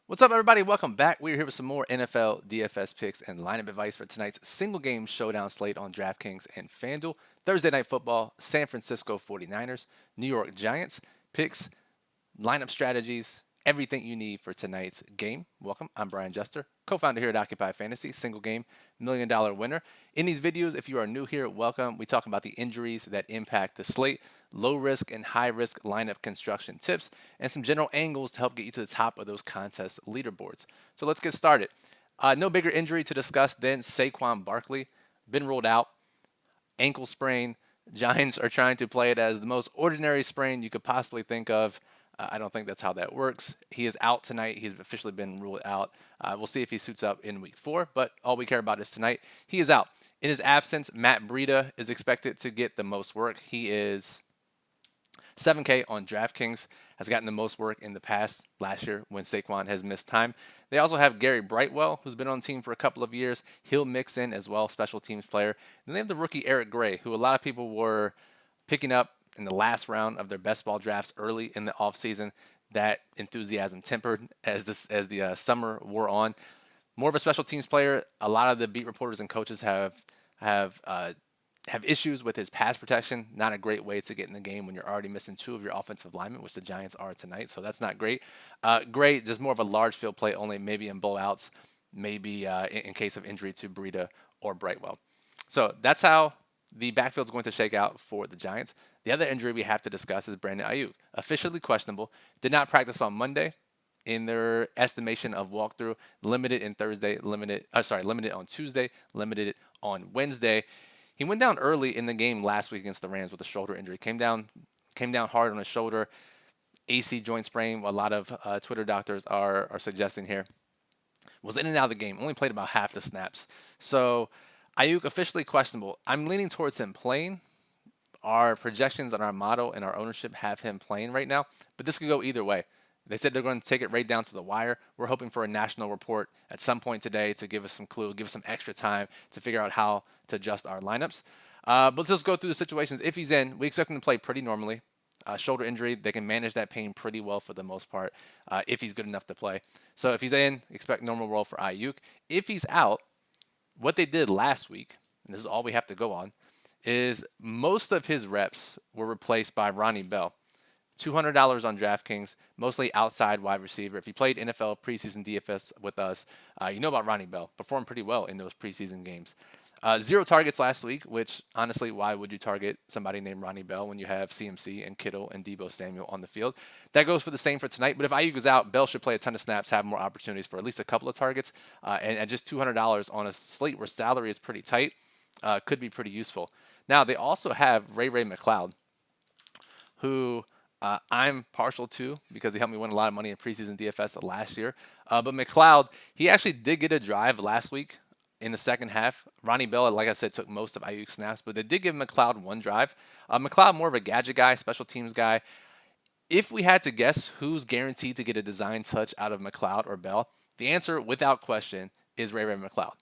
What's up, everybody? Welcome back. We're here with some more NFL DFS picks and lineup advice for tonight's single game showdown slate on DraftKings and FanDuel. Thursday Night Football, San Francisco 49ers, New York Giants, picks, lineup strategies, everything you need for tonight's game. Welcome. I'm Brian Jester, co-founder here at Occupy Fantasy, single game $1 million winner. In these videos, if you are new here, welcome. We talk about the injuries that impact the slate, low risk and high risk lineup construction tips, and some general angles to help get you to the top of those contest leaderboards. So let's get started. No bigger injury to discuss than Saquon Barkley. Been ruled out, ankle sprain. Giants are trying to play it as the most ordinary sprain you could possibly think of. I don't think that's how that works. He is out tonight. He's officially been ruled out. We'll see if he suits up in week 4, but all we care about is tonight. He is out. In his absence, Matt Breida is expected to get the most work. He is 7K on DraftKings, has gotten the most work in the past last year when Saquon has missed time. They also have Gary Brightwell, who's been on the team for a couple of years. He'll mix in as well, special teams player. Then they have the rookie Eric Gray, who a lot of people were picking up in the last round of their best ball drafts early in the offseason. That enthusiasm tempered as the summer wore on. More of a special teams player. A lot of the beat reporters and coaches have issues with his pass protection. Not a great way to get in the game when you're already missing 2 of your offensive linemen, which the Giants are tonight. So that's not great. Great, just more of a large field play only, maybe in blowouts, maybe in case of injury to Breida or Brightwell. So that's how the backfield is going to shake out for the Giants. The other injury we have to discuss is Brandon Aiyuk, officially questionable. Did not practice on Monday in their estimation of walkthrough. Limited on Tuesday, limited on Wednesday. He went down early in the game last week against the Rams with a shoulder injury. Came down hard on his shoulder. AC joint sprain. A lot of Twitter doctors are suggesting here. Was in and out of the game. Only played about half the snaps. So Aiyuk officially questionable. I'm leaning towards him playing. Our projections on our model and our ownership have him playing right now, but this could go either way. They said they're going to take it right down to the wire. We're hoping for a national report at some point today to give us some clue, give us some extra time to figure out how to adjust our lineups. But let's just go through the situations. If he's in, we expect him to play pretty normally. Shoulder injury, they can manage that pain pretty well for the most part if he's good enough to play. So if he's in, expect normal role for Aiyuk. If he's out, what they did last week, and this is all we have to go on, is most of his reps were replaced by Ronnie Bell. $200 on DraftKings, mostly outside wide receiver. If you played NFL preseason DFS with us, you know about Ronnie Bell. Performed pretty well in those preseason games. 0 targets last week, which honestly, why would you target somebody named Ronnie Bell when you have CMC and Kittle and Deebo Samuel on the field? That goes for the same for tonight. But if Aiyuk is out, Bell should play a ton of snaps, have more opportunities for at least a couple of targets. And at just $200 on a slate where salary is pretty tight, could be pretty useful. Now, they also have Ray McCloud, who I'm partial to because he helped me win a lot of money in preseason DFS last year. But McCloud, he actually did get a drive last week in the second half. Ronnie Bell, like I said, took most of Aiyuk's snaps, but they did give McCloud 1 drive. McCloud, more of a gadget guy, special teams guy. If we had to guess who's guaranteed to get a design touch out of McCloud or Bell, the answer, without question, is Ray McCloud.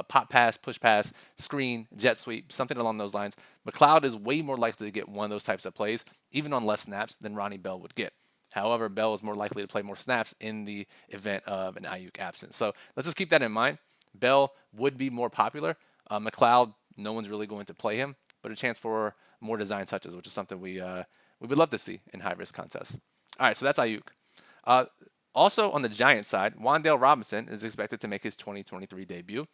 Pop pass, push pass, screen, jet sweep, something along those lines. McCloud is way more likely to get one of those types of plays, even on less snaps, than Ronnie Bell would get. However, Bell is more likely to play more snaps in the event of an Aiyuk absence. So let's just keep that in mind. Bell would be more popular. McCloud, no one's really going to play him, but a chance for more design touches, which is something we would love to see in high-risk contests. All right, so that's Aiyuk. Also on the Giants side, Wan'Dale Robinson is expected to make his 2023 debut.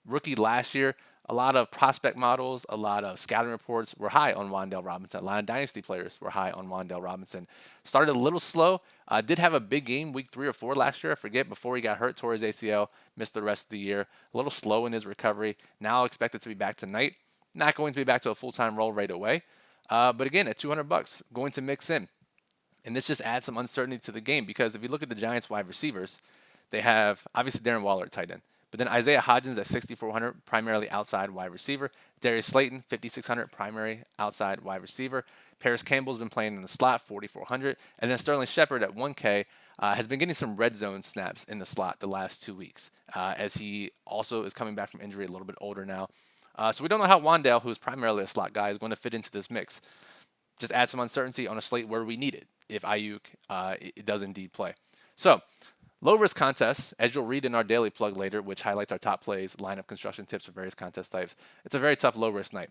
Rookie last year, a lot of prospect models, a lot of scouting reports were high on Wan'Dale Robinson. A lot of dynasty players were high on Wan'Dale Robinson. Started a little slow. Did have a big game week 3 or 4 last year. I forget, before he got hurt, tore his ACL, missed the rest of the year. A little slow in his recovery. Now expected to be back tonight. Not going to be back to a full-time role right away. But again, at $200, going to mix in. And this just adds some uncertainty to the game because if you look at the Giants wide receivers, they have obviously Darren Waller at tight end. But then Isaiah Hodgins at 6,400, primarily outside wide receiver. Darius Slayton, 5,600, primary outside wide receiver. Paris Campbell's been playing in the slot, 4,400. And then Sterling Shepard at 1K has been getting some red zone snaps in the slot the last 2 weeks as he also is coming back from injury, a little bit older now. So we don't know how Wan'Dale, who's primarily a slot guy, is going to fit into this mix. Just add some uncertainty on a slate where we need it if Aiyuk it does indeed play. So, low risk contests, as you'll read in our daily plug later, which highlights our top plays, lineup construction tips for various contest types. It's a very tough low risk night.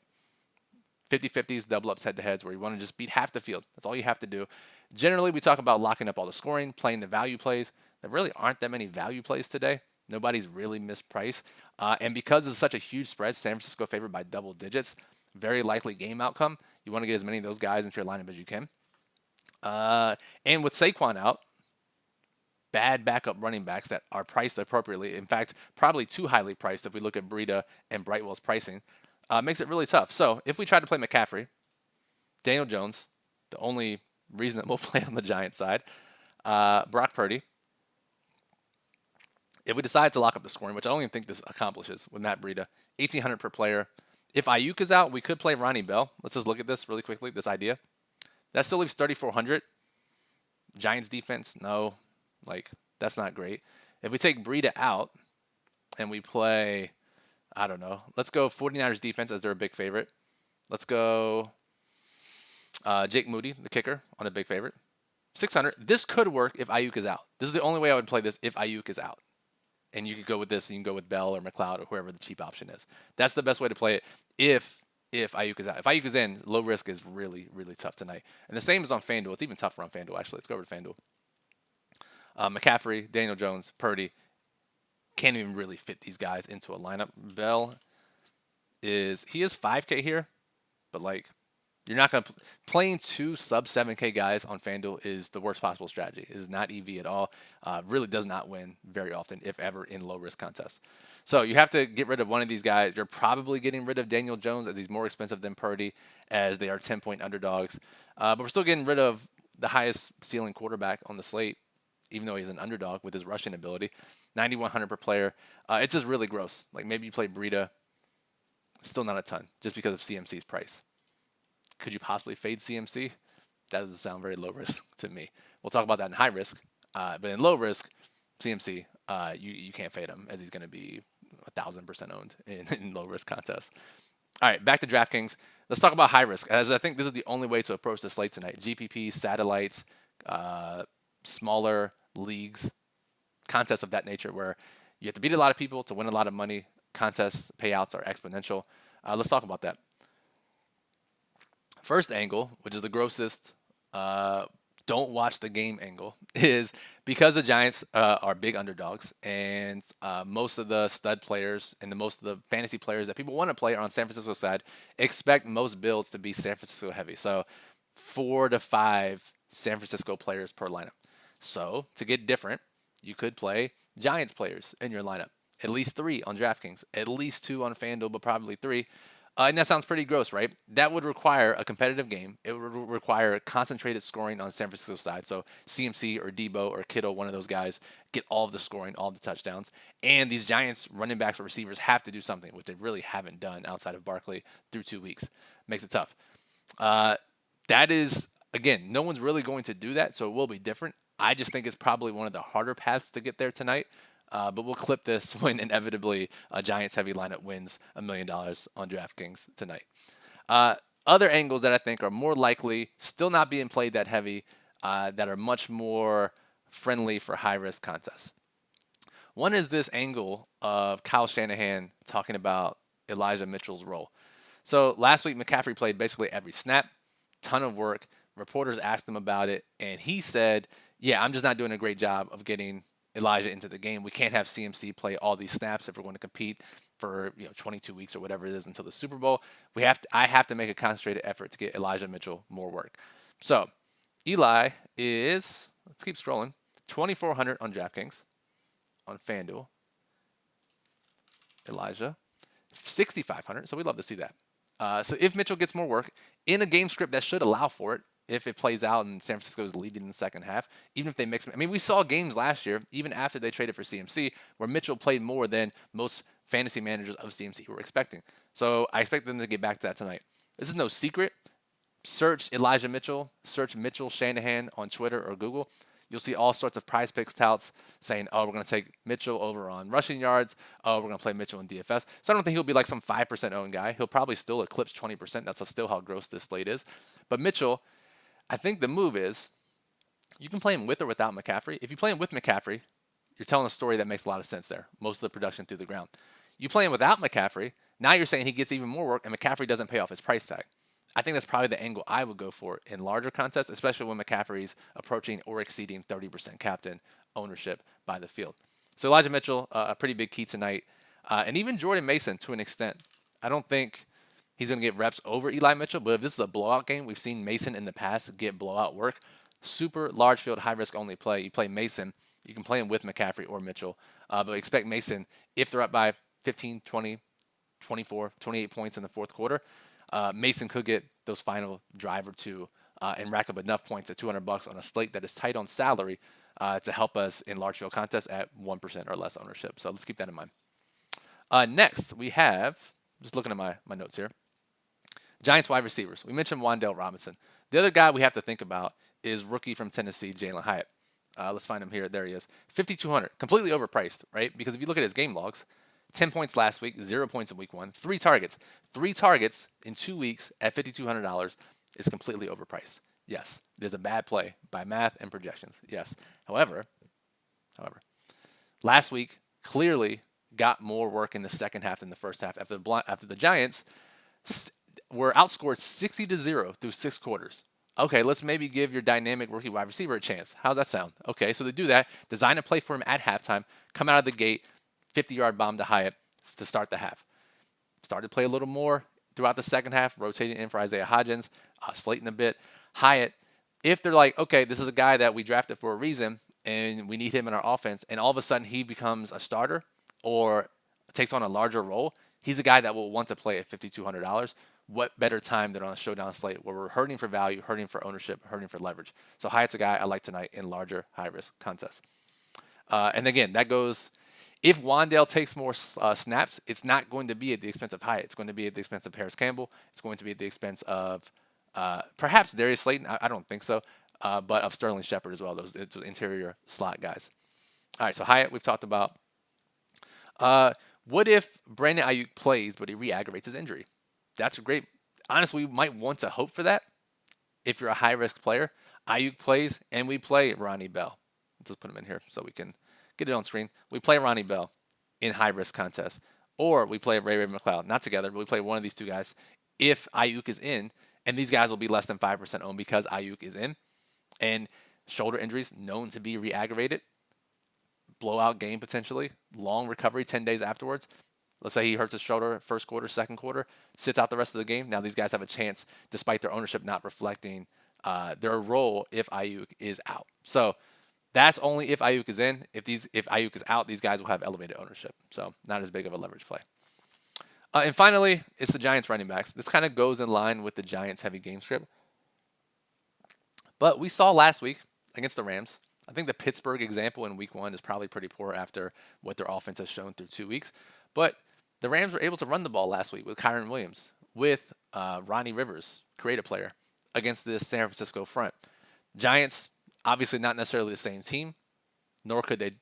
50-50s, double ups, head-to-heads, where you want to just beat half the field. That's all you have to do. Generally, we talk about locking up all the scoring, playing the value plays. There really aren't that many value plays today. Nobody's really mispriced. And because it's such a huge spread, San Francisco favored by double digits, very likely game outcome. You want to get as many of those guys into your lineup as you can. And with Saquon out, bad backup running backs that are priced appropriately, in fact, probably too highly priced if we look at Breida and Brightwell's pricing, makes it really tough. So if we try to play McCaffrey, Daniel Jones, the only reason that we'll play on the Giants side, Brock Purdy, if we decide to lock up the scoring, which I don't even think this accomplishes with Matt Breida, 1,800 per player. If Aiyuk is out, we could play Ronnie Bell. Let's just look at this really quickly, this idea. That still leaves 3,400. Giants defense, no. That's not great. If we take Breida out and we play, I don't know, let's go 49ers defense as they're a big favorite. Let's go Jake Moody, the kicker, on a big favorite. 600. This could work if Aiyuk is out. This is the only way I would play this if Aiyuk is out. And you could go with this, and you can go with Bell or McLeod or whoever the cheap option is. That's the best way to play it if Aiyuk is out. If Aiyuk is in, low risk is really, really tough tonight. And the same is on FanDuel. It's even tougher on FanDuel, actually. Let's go over to FanDuel. McCaffrey, Daniel Jones, Purdy. Can't even really fit these guys into a lineup. Bell is 5K here, but you're not going to playing two sub 7K guys on FanDuel is the worst possible strategy. It is not EV at all. Really does not win very often, if ever, in low risk contests. So you have to get rid of one of these guys. You're probably getting rid of Daniel Jones as he's more expensive than Purdy, as they are 10-point underdogs. But we're still getting rid of the highest ceiling quarterback on the slate, even though he's an underdog with his rushing ability. 9,100 per player. It's just really gross. Maybe you play Breida. Still not a ton, just because of CMC's price. Could you possibly fade CMC? That doesn't sound very low risk to me. We'll talk about that in high risk. But in low risk, CMC, you can't fade him, as he's going to be 1,000% owned in low risk contests. All right, back to DraftKings. Let's talk about high risk, as I think this is the only way to approach the slate tonight. GPP, satellites, smaller leagues, contests of that nature where you have to beat a lot of people to win a lot of money. Contests, payouts are exponential. Let's talk about that. First angle, which is the grossest, don't watch the game angle, is because the Giants are big underdogs, and most of the stud players and most of the fantasy players that people want to play are on San Francisco's side, expect most builds to be San Francisco heavy. So 4 to 5 San Francisco players per lineup. So to get different, you could play Giants players in your lineup. At least 3 on DraftKings, at least 2 on FanDuel, but probably 3. And that sounds pretty gross, right? That would require a competitive game. It would require concentrated scoring on San Francisco's side. So CMC or Debo or Kittle, one of those guys, get all of the scoring, all of the touchdowns. And these Giants running backs or receivers have to do something, which they really haven't done outside of Barkley through 2 weeks. Makes it tough. That is, again, no one's really going to do that, so it will be different. I just think it's probably one of the harder paths to get there tonight. But we'll clip this when inevitably a Giants heavy lineup wins $1 million on DraftKings tonight. Other angles that I think are more likely, still not being played that heavy, that are much more friendly for high risk contests. One is this angle of Kyle Shanahan talking about Elijah Mitchell's role. So last week, McCaffrey played basically every snap, ton of work. Reporters asked him about it, and he said, yeah, I'm just not doing a great job of getting Elijah into the game. We can't have CMC play all these snaps if we're going to compete for 22 weeks or whatever it is until the Super Bowl. I have to make a concentrated effort to get Elijah Mitchell more work. So Eli is, let's keep scrolling, 2,400 on DraftKings, on FanDuel. Elijah, 6,500. So we'd love to see that. So if Mitchell gets more work in a game script that should allow for it, if it plays out and San Francisco is leading in the second half, even if they mix them. I mean, we saw games last year, even after they traded for CMC, where Mitchell played more than most fantasy managers of CMC were expecting. So I expect them to get back to that tonight. This is no secret. Search Elijah Mitchell, search Mitchell Shanahan on Twitter or Google. You'll see all sorts of prize picks touts saying, oh, we're going to take Mitchell over on rushing yards. Oh, we're going to play Mitchell in DFS. So I don't think he'll be like some 5% owned guy. He'll probably still eclipse 20%. That's still how gross this slate is. But Mitchell, I think the move is You can play him with or without McCaffrey. If you play him with McCaffrey, you're telling a story that makes a lot of sense there. Most of the production through the ground. You play him without McCaffrey, now you're saying he gets even more work and McCaffrey doesn't pay off his price tag. I think that's probably the angle I would go for in larger contests, especially when McCaffrey's approaching or exceeding 30% captain ownership by the field. So Elijah Mitchell, a pretty big key tonight. And even Jordan Mason to an extent. I don't think he's going to get reps over Eli Mitchell, but if this is a blowout game, we've seen Mason in the past get blowout work. Super large field, high risk only play. You play Mason, you can play him with McCaffrey or Mitchell, but expect Mason, if they're up by 15, 20, 24, 28 points in the fourth quarter, Mason could get those final drive or two and rack up enough points at $200 on a slate that is tight on salary to help us in large field contests at 1% or less ownership. So let's keep that in mind. Next, we have, just looking at my notes here, Giants wide receivers. We mentioned Wan'Dale Robinson. The other guy we have to think about is rookie from Tennessee, Jalen Hyatt. Let's find him here. There he is. 5,200. Completely overpriced, right? Because if you look at his game logs, 10 points last week, 0 points in week 1, 3 targets. 3 targets in 2 weeks at $5,200 is completely overpriced. Yes, it is a bad play by math and projections. Yes. However, last week clearly got more work in the second half than the first half after the Giants were outscored 60-0 through 6 quarters. Okay, let's maybe give your dynamic rookie wide receiver a chance. How's that sound? Okay, so they do that, design a play for him at halftime, come out of the gate, 50-yard bomb to Hyatt to start the half. Started to play a little more throughout the second half, rotating in for Isaiah Hodgins, slating a bit. Hyatt, if they're like, okay, this is a guy that we drafted for a reason and we need him in our offense, and all of a sudden he becomes a starter or takes on a larger role, he's a guy that will want to play at $5,200. What better time than on a showdown slate where we're hurting for value, hurting for ownership, hurting for leverage. So Hyatt's a guy I like tonight in larger, high-risk contests. And again, that goes, if Wan'Dale takes more snaps, it's not going to be at the expense of Hyatt. It's going to be at the expense of Paris Campbell. It's going to be at the expense of perhaps Darius Slayton. I don't think so, but of Sterling Shepard as well, those interior slot guys. All right, so Hyatt we've talked about. What if Brandon Aiyuk plays, but he re-aggravates his injury? That's great. Honestly, we might want to hope for that if you're a high-risk player. Aiyuk plays, and we play Ronnie Bell. Let's just put him in here so we can get it on screen. We play Ronnie Bell in high-risk contests, or we play Ray McCloud. Not together, but we play one of these two guys if Aiyuk is in, and these guys will be less than 5% owned because Aiyuk is in. And shoulder injuries known to be re-aggravated. Blowout game potentially. Long recovery 10 days afterwards. Let's say he hurts his shoulder first quarter, second quarter, sits out the rest of the game. Now these guys have a chance, despite their ownership not reflecting their role if Aiyuk is out. So that's only if Aiyuk is in. If Aiyuk is out, these guys will have elevated ownership. So not as big of a leverage play. And finally, it's the Giants running backs. This kind of goes in line with the Giants heavy game script. But we saw last week against the Rams, I think the Pittsburgh example in week 1 is probably pretty poor after what their offense has shown through 2 weeks. But the Rams were able to run the ball last week with Kyren Williams, with Ronnie Rivers, creative player, against this San Francisco front. Giants, obviously not necessarily the same team, nor could they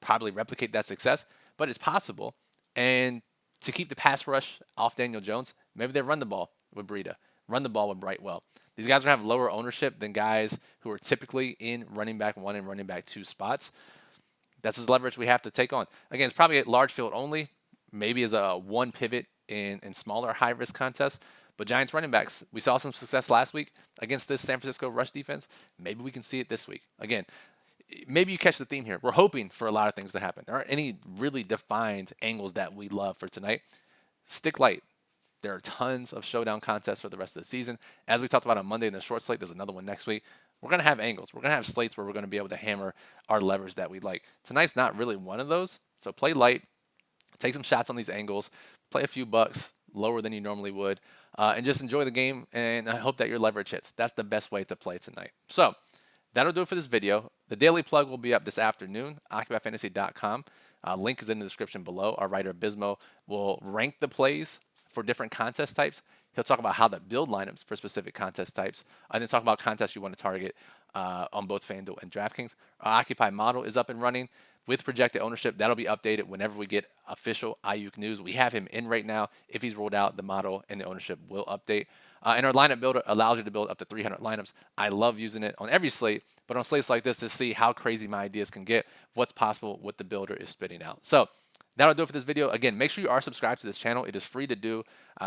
probably replicate that success, but it's possible. And to keep the pass rush off Daniel Jones, maybe they run the ball with Breida, run the ball with Brightwell. These guys are going to have lower ownership than guys who are typically in running back 1 and running back 2 spots. That's his leverage we have to take on. Again, it's probably at large field only, maybe as a one pivot in smaller high-risk contests. But Giants running backs, we saw some success last week against this San Francisco rush defense. Maybe we can see it this week. Again, maybe you catch the theme here. We're hoping for a lot of things to happen. There aren't any really defined angles that we love for tonight. Stick light. There are tons of showdown contests for the rest of the season. As we talked about on Monday in the short slate, there's another one next week. We're going to have angles. We're going to have slates where we're going to be able to hammer our levers that we like. Tonight's not really one of those. So play light. Take some shots on these angles. Play a few bucks lower than you normally would. And just enjoy the game. And I hope that your leverage hits. That's the best way to play tonight. So that'll do it for this video. The daily plug will be up this afternoon. OccupyFantasy.com. Link is in the description below. Our writer Bismo will rank the plays for different contest types. He'll talk about how to build lineups for specific contest types, and then talk about contests you want to target on both FanDuel and DraftKings. Our Occupy model is up and running with projected ownership. That'll be updated whenever we get official Aiyuk news. We have him in right now. If he's rolled out, the model and the ownership will update. And our lineup builder allows you to build up to 300 lineups. I love using it on every slate, but on slates like this to see how crazy my ideas can get, what's possible, what the builder is spitting out. So that'll do it for this video. Again, make sure you are subscribed to this channel. It is free to do.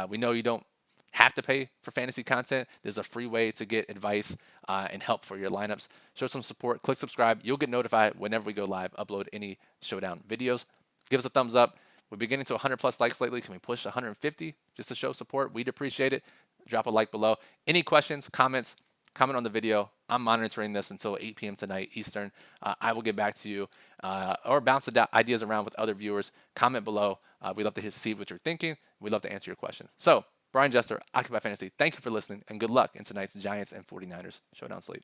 We know you don't have to pay for fantasy content. There's a free way to get advice and help for your lineups. Show some support. Click subscribe. You'll get notified whenever we go live, upload any Showdown videos. Give us a thumbs up. We've been getting to 100 plus likes lately. Can we push 150 just to show support? We'd appreciate it. Drop a like below. Any questions, comments, comment on the video. I'm monitoring this until 8 p.m. tonight Eastern. I will get back to you or bounce the ideas around with other viewers. Comment below. We'd love to see what you're thinking. We'd love to answer your question. So, Brian Jester, Occupy Fantasy, thank you for listening, and good luck in tonight's Giants and 49ers Showdown slate.